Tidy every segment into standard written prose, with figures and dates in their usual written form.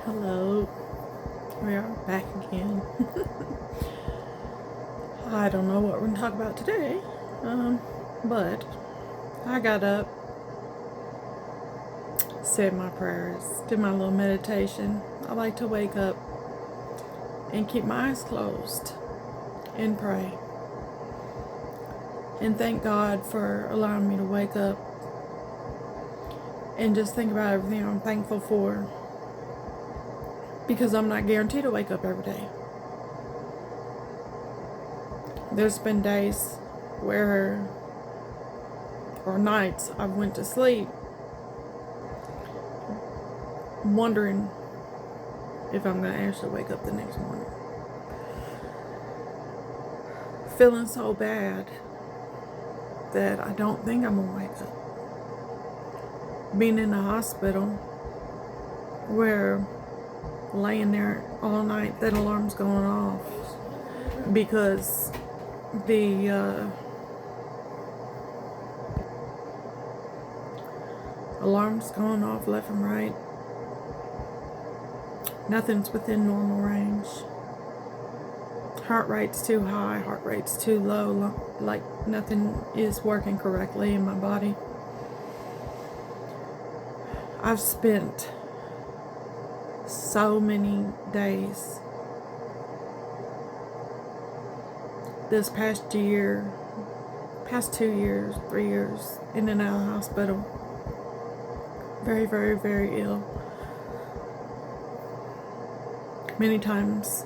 Hello, we are back again. I don't know what we're going to talk about today, but I got up, said my prayers, did my little meditation. I like to wake up and keep my eyes closed and pray. And thank God for allowing me to wake up and just think about everything I'm thankful for, because I'm not guaranteed to wake up every day. There's been days or nights I went to sleep wondering if I'm going to actually wake up the next morning. Feeling so bad that I don't think I'm going to wake up. Being in the hospital where laying there all night, that alarm's going off because the alarm's going off left and right. Nothing's within normal range. Heart rate's too high, heart rate's too low, like nothing is working correctly in my body. I've spent so many days this past year, past 2 years, 3 years, in and out of the hospital. Very, very, very ill. Many times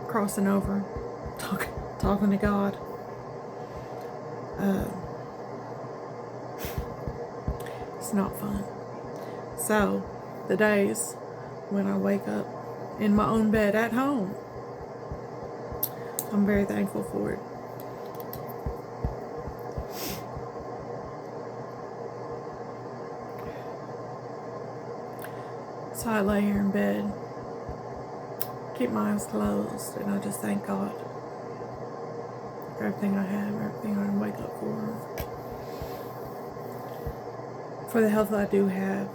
crossing over, talking to God. It's not fun. So, the days when I wake up in my own bed at home, I'm very thankful for it. So I lay here in bed, keep my eyes closed, and I just thank God for everything I have, everything I wake up for the health I do have,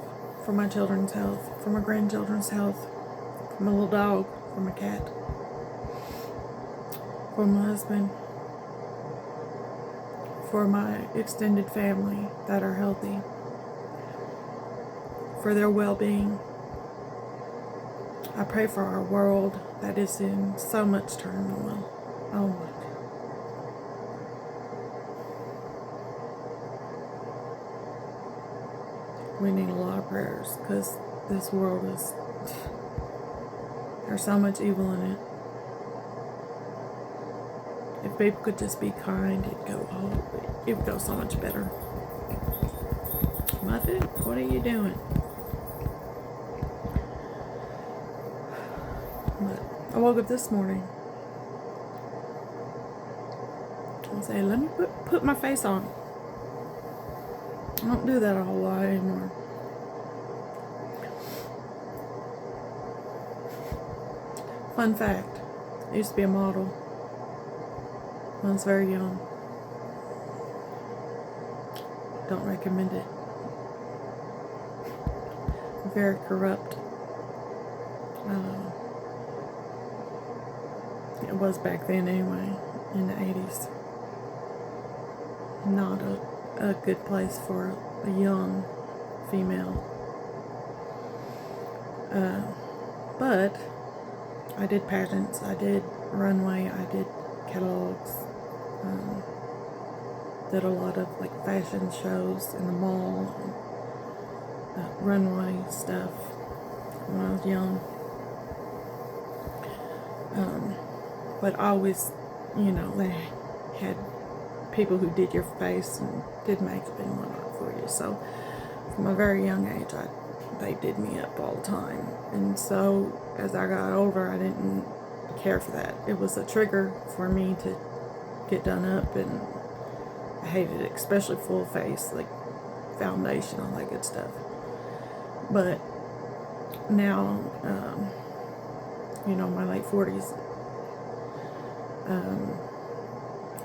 for my children's health, for my grandchildren's health, for my little dog, for my cat, for my husband, for my extended family that are healthy, for their well-being. I pray for our world that is in so much turmoil. Oh my God. We need a lot of prayers because this world is, there's so much evil in it. If people could just be kind, it would go so much better. Muffet, what are you doing? But I woke up this morning. I say, let me put my face on. I don't do that a whole lot anymore. Fun fact, I used to be a model when I was very young. Don't recommend it. Very corrupt. It was back then anyway, in the 80s. Not a good place for a young female. But I did pageants, I did runway, I did catalogs, did a lot of like fashion shows in the mall, runway stuff when I was young. But always, they had people who did your face and did makeup and whatnot for you. So from a very young age, they did me up all the time. And so as I got older, I didn't care for that. It was a trigger for me to get done up, and I hated it, especially full face, like foundation, all that good stuff. But now, my late 40s,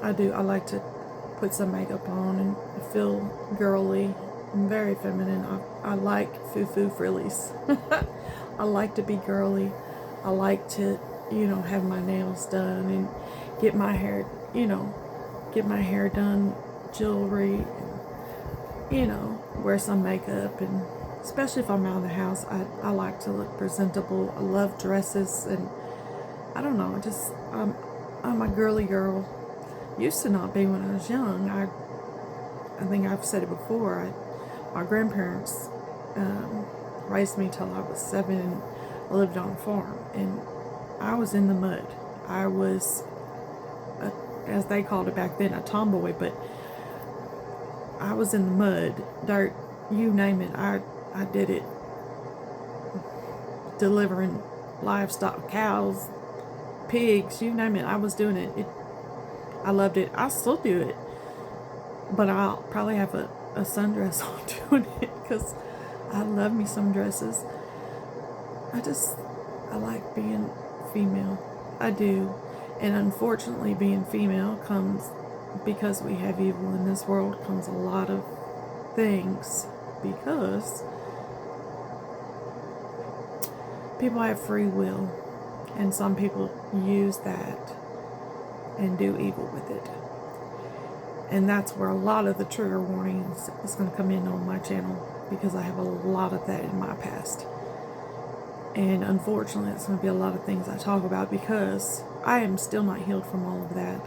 I like to put some makeup on and feel girly I'm very feminine. I like foo-foo frillies. I like to be girly. I like to, have my nails done and get my hair, get my hair done, jewelry, and, wear some makeup. And especially if I'm out of the house, I like to look presentable. I love dresses, and I don't know, I'm a girly girl. Used to not be when I was young. I think I've said it before. My grandparents raised me till I was 7, and I lived on a farm, and I was in the mud. I was, as they called it back then, a tomboy, but I was in the mud, dirt, you name it. I did it, delivering livestock, cows, pigs, you name it. I was doing it. I loved it. I still do it, but I'll probably have a sundress on doing it because I love me some dresses. I like being female. I do. And unfortunately, being female comes, because we have evil in this world, comes a lot of things, because people have free will, and some people use that and do evil with it. And that's where a lot of the trigger warnings is going to come in on my channel, because I have a lot of that in my past. And unfortunately, it's going to be a lot of things I talk about, because I am still not healed from all of that.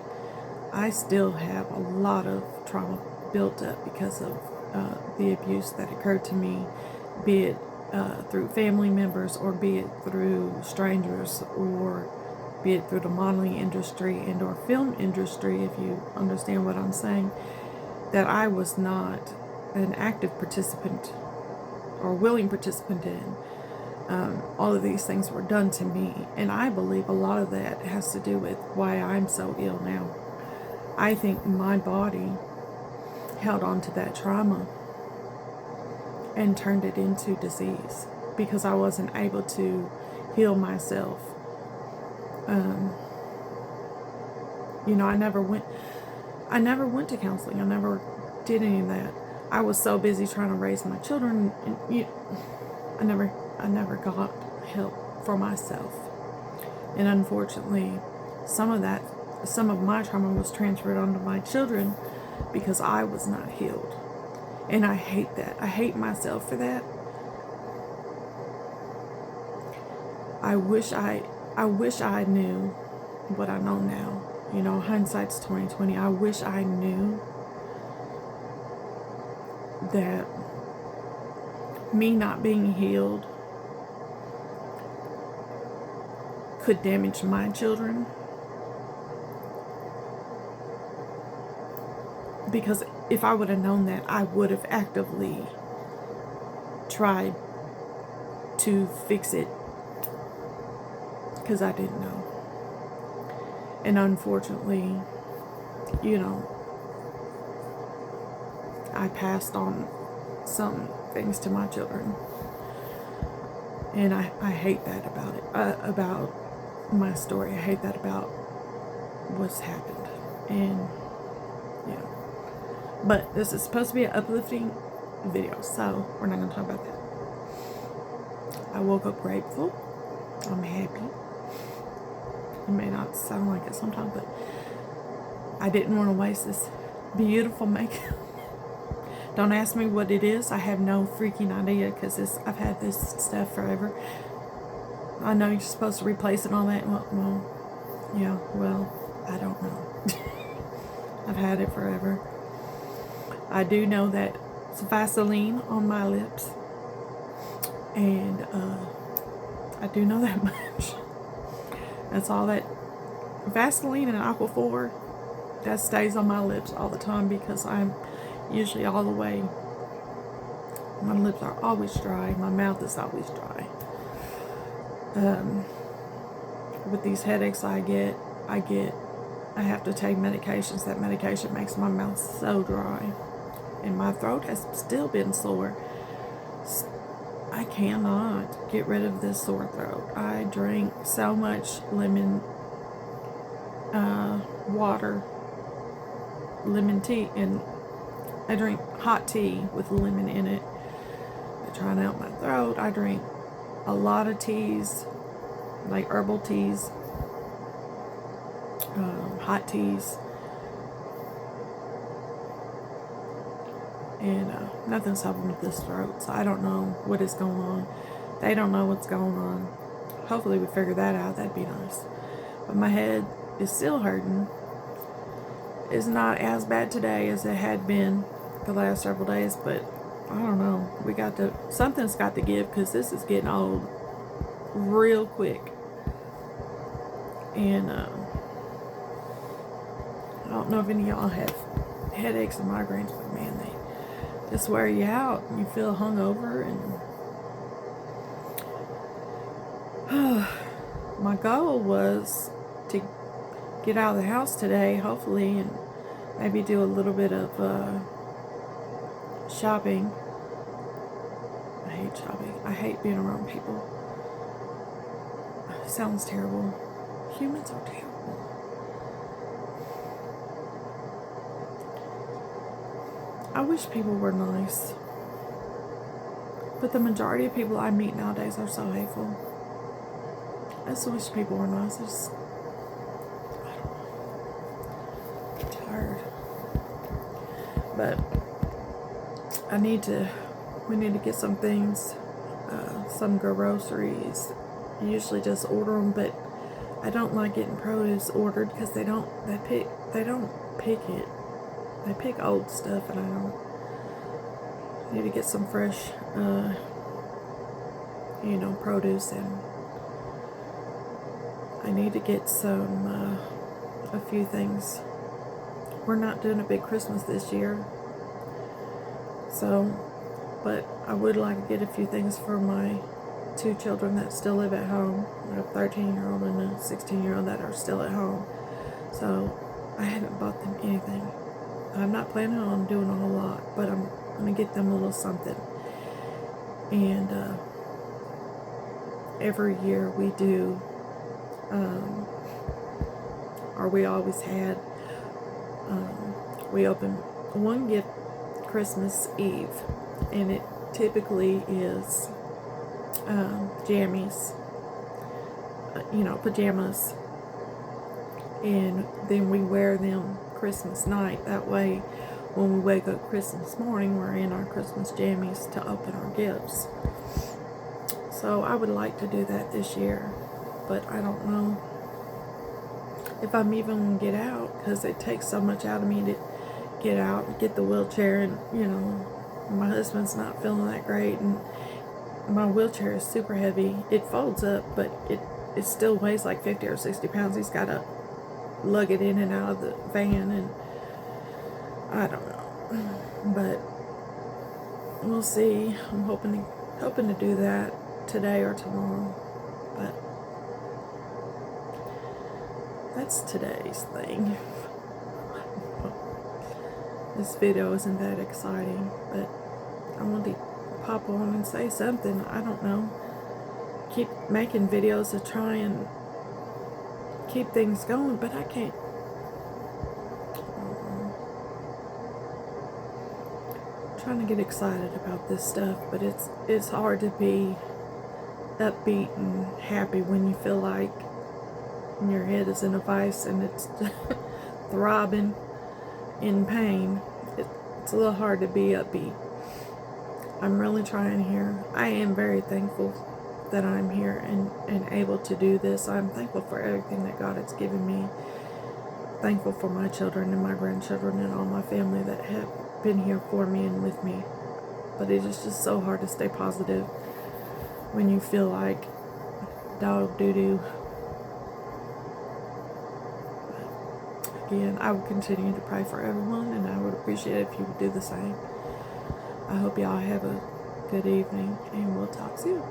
I still have a lot of trauma built up because of the abuse that occurred to me, be it through family members, or be it through strangers, or be it through the modeling industry and or film industry, if you understand what I'm saying, that I was not an active participant or willing participant in. All of these things were done to me, and I believe a lot of that has to do with why I'm so ill now. I think my body held on to that trauma and turned it into disease, because I wasn't able to heal myself. I never went to counseling. I never did any of that. I was so busy trying to raise my children, and I never got help for myself. And unfortunately, some of my trauma was transferred onto my children because I was not healed. And I hate that. I hate myself for that. I wish I knew what I know now. Hindsight's 20/20. I wish I knew that me not being healed could damage my children. Because if I would have known that, I would have actively tried to fix it, because I didn't know. And unfortunately, I passed on some things to my children. And I hate that about it, about my story. I hate that about what's happened. And yeah. But this is supposed to be an uplifting video, so we're not going to talk about that. I woke up grateful. I'm happy. It may not sound like it sometimes, but I didn't want to waste this beautiful makeup. Don't ask me what it is. I have no freaking idea, because I've had this stuff forever. I know you're supposed to replace it and all that. Well, I don't know. I've had it forever. I do know that it's Vaseline on my lips, and I do know that much. That's all that Vaseline and Aquaphor, that stays on my lips all the time, because I'm usually all the way. My lips are always dry. My mouth is always dry. With these headaches I have to take medications. That medication makes my mouth so dry. And my throat has still been sore. I cannot get rid of this sore throat. I drink so much lemon water, lemon tea, and I drink hot tea with lemon in it to try and out my throat. I drink a lot of teas, like herbal teas, hot teas, and nothing's helping with this throat, so I don't know what is going on. They don't know what's going on. Hopefully we figure that out. That'd be nice. But my head is still hurting. It's not as bad today as it had been the last several days, but I don't know. Something's got to give, because this is getting old real quick. And I don't know if any of y'all have headaches and migraines, but man, they just wear you out. You feel hungover, and my goal was to get out of the house today, hopefully, and maybe do a little bit of shopping. I hate shopping. I hate being around people. It sounds terrible. Humans are terrible. I wish people were nice, but the majority of people I meet nowadays are so hateful. I just wish people were nice. I don't know. I'm tired. But we need to get some things, some groceries. I usually just order them, but I don't like getting produce ordered because they don't pick it. They pick old stuff, and I need to get some fresh, produce, and I need to get a few things. We're not doing a big Christmas this year, but I would like to get a few things for my 2 children that still live at home. I have a 13-year-old and a 16-year-old that are still at home. So I haven't bought them anything. I'm not planning on doing a whole lot, but I'm going to get them a little something. And every year we do, or we always had, we open one gift Christmas Eve, and it typically is jammies, pajamas, and then we wear them Christmas night. That way when we wake up Christmas morning, we're in our Christmas jammies to open our gifts. So I would like to do that this year, but I don't know if I'm even going to get out, because it takes so much out of me to get out, get the wheelchair, and my husband's not feeling that great, and my wheelchair is super heavy. It folds up, but it still weighs like 50 or 60 pounds. He's got to lug it in and out of the van, and I don't know, but we'll see. I'm hoping to do that today or tomorrow, but that's today's thing. This video isn't that exciting, but I want to pop on and say something. I don't know. Keep making videos to try and keep things going, but I can't. I'm trying to get excited about this stuff, but it's hard to be upbeat and happy when you feel like your head is in a vice and it's throbbing in pain. It's a little hard to be upbeat. I'm really trying here. I am very thankful that I'm here and able to do this. I'm thankful for everything that God has given me. Thankful for my children and my grandchildren and all my family that have been here for me and with me. But it is just so hard to stay positive when you feel like dog doo-doo. Again, I would continue to pray for everyone, and I would appreciate it if you would do the same. I hope y'all have a good evening, and we'll talk soon.